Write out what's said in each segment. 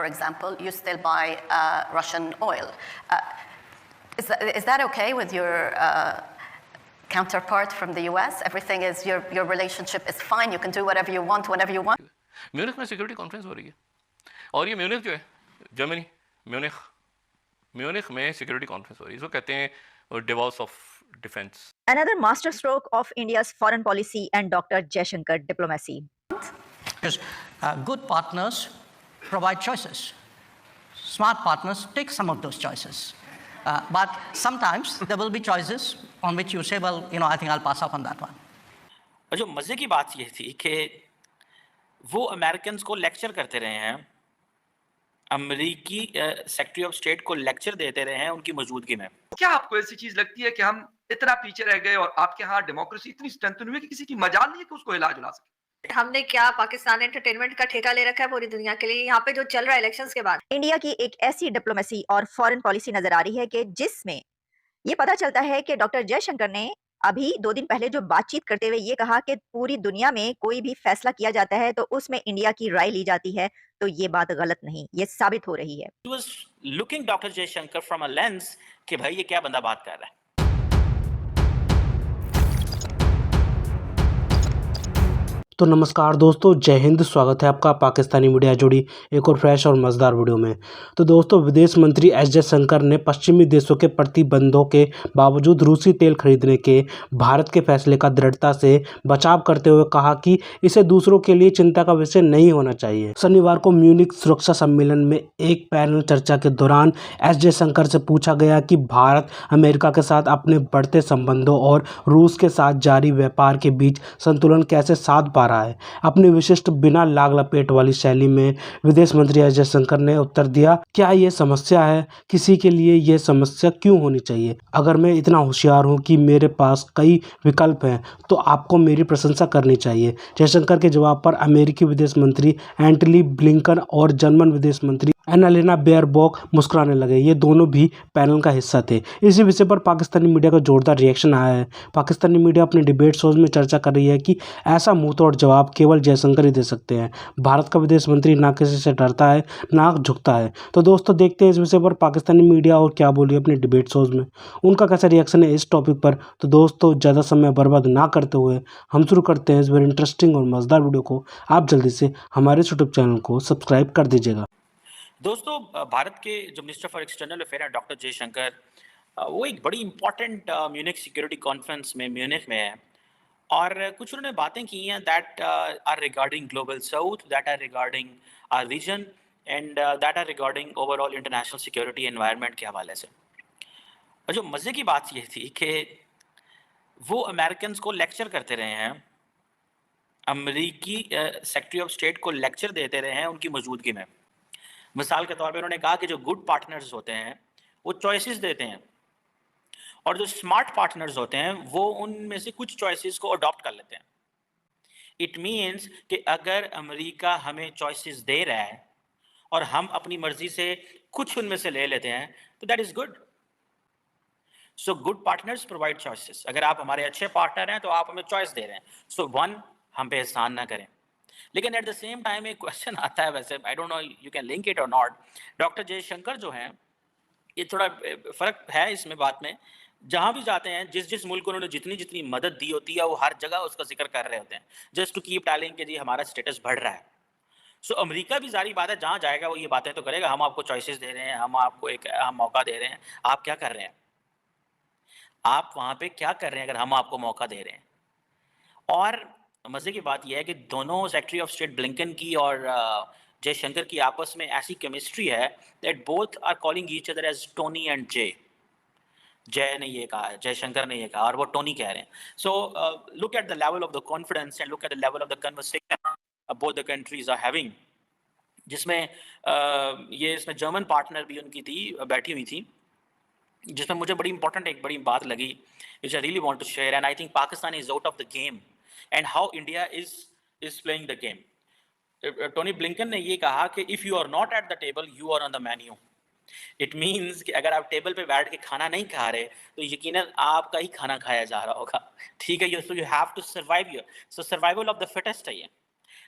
for example, you still buy Russian oil. Is that okay with your counterpart from the US? Everything is, your relationship is fine, you can do whatever you want, whenever you want? Munich में security conference हो रही है, और ये Munich जो है, Germany, Munich में security conference हो रही है, इसको कहते हैं divorce of defence. Another masterstroke of India's foreign policy and Dr. Jaishankar diplomacy. Because good partners provide choices. Smart partners take some of those choices. But sometimes there will be choices on which you say, well, I think I'll pass up on that one. और जो मजे की बात ये थी कि वो American को लेक्चर करते रहे हैं, अमेरिकी सेक्रेटरी ऑफ स्टेट को लेक्चर देते रहे हैं उनकी मौजूदगी में. क्या आपको ऐसी चीज लगती है कि हम इतना पीछे रह गए और आपके यहाँ डेमोक्रेसी इतनी स्ट्रेंथन हुई कि किसी की मजाल नहीं है कि उसको हिला जुला सके? हमने क्या पाकिस्तान एंटरटेनमेंट का ठेका ले रखा है पूरी दुनिया के लिए, यहाँ पे जो चल रहा है इलेक्शंस के बाद. इंडिया की एक ऐसी डिप्लोमेसी और फॉरेन पॉलिसी नजर आ रही है कि जिसमें ये पता चलता है कि डॉक्टर जयशंकर ने अभी 2 दिन पहले जो बातचीत करते हुए ये कहा कि पूरी दुनिया में कोई भी फैसला किया जाता है तो उसमें इंडिया की राय ली जाती है, तो ये बात गलत नहीं, ये साबित हो रही है. He was looking Dr. Jaishankar from a lens कि भाई ये क्या बंदा बात कर रहा है. तो नमस्कार दोस्तों, जय हिंद। स्वागत है आपका पाकिस्तानी मीडिया जुड़ी एक और फ्रेश और मज़ेदार वीडियो में। तो दोस्तों, विदेश मंत्री एस जयशंकर ने पश्चिमी देशों के प्रतिबंधों के बावजूद रूसी तेल खरीदने के भारत के फैसले का दृढ़ता से बचाव करते हुए कहा कि इसे दूसरों के लिए चिंता का विषय नहीं होना चाहिए। शनिवार को म्यूनिख सुरक्षा सम्मेलन में एक पैनल चर्चा के दौरान एस जयशंकर से पूछा गया कि भारत अमेरिका के साथ अपने बढ़ते संबंधों और रूस के साथ जारी व्यापार के बीच संतुलन कैसे साध पा रहा है। अपनी विशिष्ट बिना लाग लपेट वाली शैली में विदेश मंत्री एस जयशंकर ने उत्तर दिया, क्या ये समस्या है? किसी के लिए ये समस्या क्यों होनी चाहिए? अगर मैं इतना होशियार हूँ कि मेरे पास कई विकल्प हैं तो आपको मेरी प्रशंसा करनी चाहिए। जयशंकर के जवाब पर अमेरिकी विदेश मंत्री एंटनी ब्लिंकन और जर्मन विदेश मंत्री एनालेना बेयरबॉक मुस्कुराने लगे। ये दोनों भी पैनल का हिस्सा थे। इसी विषय पर पाकिस्तानी मीडिया का जोरदार रिएक्शन आया है। पाकिस्तानी मीडिया अपने डिबेट शोज में चर्चा कर रही है कि ऐसा मुंहतोड़ जवाब केवल जयशंकर ही दे सकते हैं। भारत का विदेश मंत्री ना किसी से डरता है ना झुकता है। तो दोस्तों, देखते हैं इस विषय पर पाकिस्तानी मीडिया और क्या बोली अपने डिबेट शोज में, उनका कैसा रिएक्शन है इस टॉपिक पर। तो दोस्तों, ज़्यादा समय बर्बाद ना करते हुए हम शुरू करते हैं इस वेरी इंटरेस्टिंग और मज़ेदार वीडियो को। आप जल्दी से हमारे यूट्यूब चैनल को सब्सक्राइब कर दीजिएगा। दोस्तों, भारत के जो मिनिस्टर फॉर एक्सटर्नल अफेयर हैं डॉक्टर जयशंकर, वो एक बड़ी इंपॉर्टेंट म्यूनिख सिक्योरिटी कॉन्फ्रेंस में म्यूनिख में है और कुछ उन्होंने बातें की हैं that are regarding global south, that are regarding our region and that are regarding overall international security environment के हवाले से. और जो मज़े की बात ये थी कि वो अमेरिकन को लेक्चर करते रहे हैं, अमेरिकी सेक्रेटरी ऑफ स्टेट को लेक्चर देते रहे हैं उनकी मौजूदगी में. मिसाल के तौर पे उन्होंने कहा कि जो गुड पार्टनर्स होते हैं वो चॉइसेस देते हैं और जो स्मार्ट पार्टनर्स होते हैं वो उनमें से कुछ चॉइसेस को अडॉप्ट कर लेते हैं. इट मीन्स कि अगर अमेरिका हमें चॉइसेस दे रहा है और हम अपनी मर्जी से कुछ उनमें से ले लेते हैं तो that is good. So good partners provide choices. अगर आप हमारे अच्छे पार्टनर हैं तो आप हमें चॉइस दे रहे हैं. सो वन, हम पे एहसान ना करें. लेकिन एट द सेम टाइम एक क्वेश्चन आता है, वैसे I don't know you can link it और नॉट. डॉक्टर जयशंकर जो हैं, ये थोड़ा फ़र्क है इसमें बात में. जहाँ भी जाते हैं, जिस मुल्क को उन्होंने जितनी जितनी मदद दी होती है वो हर जगह उसका जिक्र कर रहे होते हैं, जस्ट टू कीप टेलिंग कि जी हमारा स्टेटस बढ़ रहा है. सो अमेरिका भी जारी बात है, जहाँ जाएगा वो ये बातें तो करेगा, हम आपको चॉइसेस दे रहे हैं, हम आपको एक मौका दे रहे हैं. आप क्या कर रहे हैं? आप वहाँ पे क्या कर रहे हैं अगर हम आपको मौका दे रहे हैं? और मज़े की बात यह है कि दोनों सेक्रेटरी ऑफ स्टेट ब्लिंकन की और जयशंकर की आपस में ऐसी केमिस्ट्री है that both are calling each other as Tony and J. Jay ने ये कहा, जयशंकर ने ये कहा और वो टोनी कह रहे हैं. So look at the level of the confidence and look at the level of the conversation both the countries are having, जिसमें इसमें जर्मन पार्टनर भी उनकी थी, बैठी हुई थी, जिसमें मुझे बड़ी इंपॉर्टेंट एक बड़ी बात लगी which I really want to share. And I think Pakistan is out of the game and how India is playing the game. Tony Blinken ने ये कहा कि if you are not at the table, you are on the menu. It means कि अगर आप table पे बैठ के खाना नहीं खा रहे तो यकीनन आपका ही खाना खाया जा रहा होगा. ठीक है, so you have to survive here. So survival of the fittest है ये.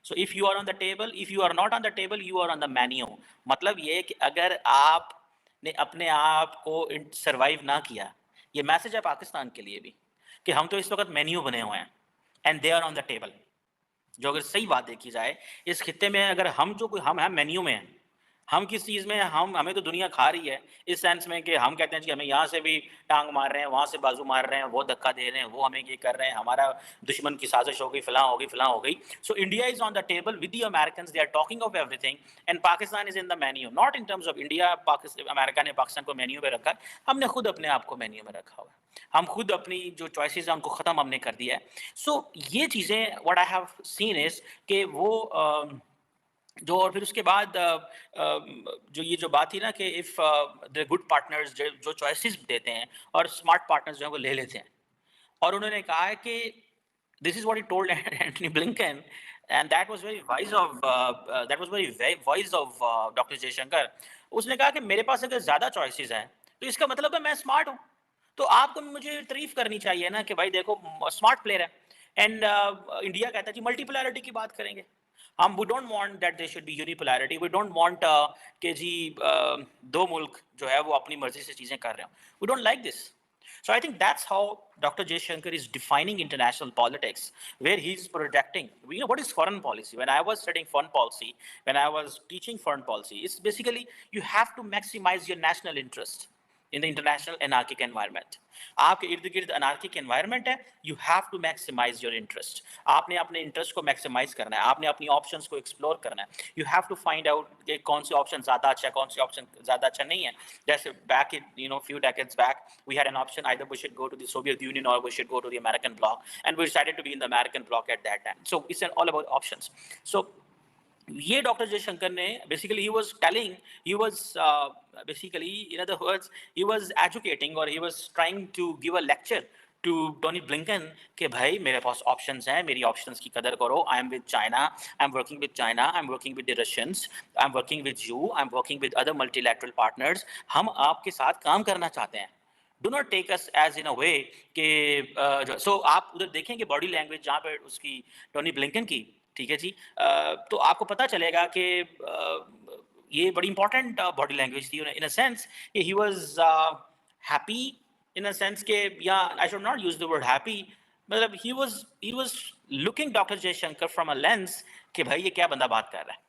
So if you are on the table, if you are not on the table, you are on the menu. मतलब ये है कि अगर आपने अपने आप को सर्वाइव ना किया, ये मैसेज है पाकिस्तान के लिए भी कि हम तो इस वक्त मेन्यू बने हुए हैं and they are on the table. जो अगर सही बात देखी जाए इस खित्ते में, अगर हम जो कोई हम हैं मेन्यू में हैं, हम किस चीज़ में हम हमें तो दुनिया खा रही है इस सेंस में कि हम कहते हैं कि हमें यहाँ से भी टांग मार रहे हैं, वहाँ से बाजू मार रहे हैं, वो धक्का दे रहे हैं, वो हमें ये कर रहे हैं, हमारा दुश्मन की साजिश हो गई, फलां हो गई, फलां हो गई। So India is on the table with the American, they are talking of everything and Pakistan is in the menu, not in terms of India. America ने पाकिस्तान को मेन्यू में रखा, हमने खुद अपने आप को मेन्यू में रखा हुआ है, हम खुद अपनी जो चॉइसेस हैं उनको ख़त्म हमने कर दिया है। सो ये चीज़ें what I have seen is कि वो जो और फिर उसके बाद जो ये जो बात थी ना कि इफ़ द गुड पार्टनर्स जो चॉइसेस देते हैं और स्मार्ट पार्टनर्स जो है वो ले लेते हैं, और उन्होंने कहा है कि this is what he told Antony Blinken and that was very wise of doctor Jaishankar. उसने कहा कि मेरे पास अगर ज़्यादा चॉइसेस हैं तो इसका मतलब है मैं स्मार्ट हूँ, तो आपको मुझे तारीफ करनी चाहिए ना कि भाई देखो स्मार्ट प्लेयर है। एंड इंडिया कहता है जी मल्टीपोलैरिटी की बात करेंगे हम, we don't want that there should be unipolarity, we don't want कि जी दो मुल्क जो है वो अपनी मर्जी से चीज़ें कर रहे हो, we don't like this. So I think that's how Dr. Jaishankar is defining international politics, where he's projecting, you know, what is foreign policy? When I was studying foreign policy, when I was teaching foreign policy, it's basically you have to maximize your national interest in the international anarchic environment. आपके इर्द गिर्द anarchic environment है, you have to maximise your interest. आपने अपने interest को maximise करना है, आपने अपनी ऑप्शंस को एक्सप्लोर करना है। You have to find out कि कौन सी ऑप्शन ज़्यादा अच्छा है, कौन सी ऑप्शन ज़्यादा अच्छा नहीं है। जैसे back in few decades back we had an option, either we should go to the Soviet Union और we should go to the American bloc, and we decided to be in the American bloc at that time. So it's all about options. So ये doctor Jaishankar ने basically he was telling, he was basically in other words he was educating और he was trying to give a lecture to Tony Blinken कि भाई मेरे पास options हैं, मेरी options की कदर करो। I am with China, I am working with China, I am working with the Russians, I am working with you, I am working with other multilateral partners. हम आपके साथ काम करना चाहते हैं। Do not take us as in a way कि so आप उधर देखेंगे बॉडी लैंग्वेज जहाँ पर उसकी टोनी ब्लिंकन की, ठीक है जी, तो आपको पता चलेगा कि ये बड़ी इंपॉर्टेंट बॉडी लैंग्वेज थी इन अ सेंस कि he was happy in a sense के, या I should not use the word happy, मतलब he was looking doctor Jaishankar from a lens कि भाई ये क्या बंदा बात कर रहा है।